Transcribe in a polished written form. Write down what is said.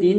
3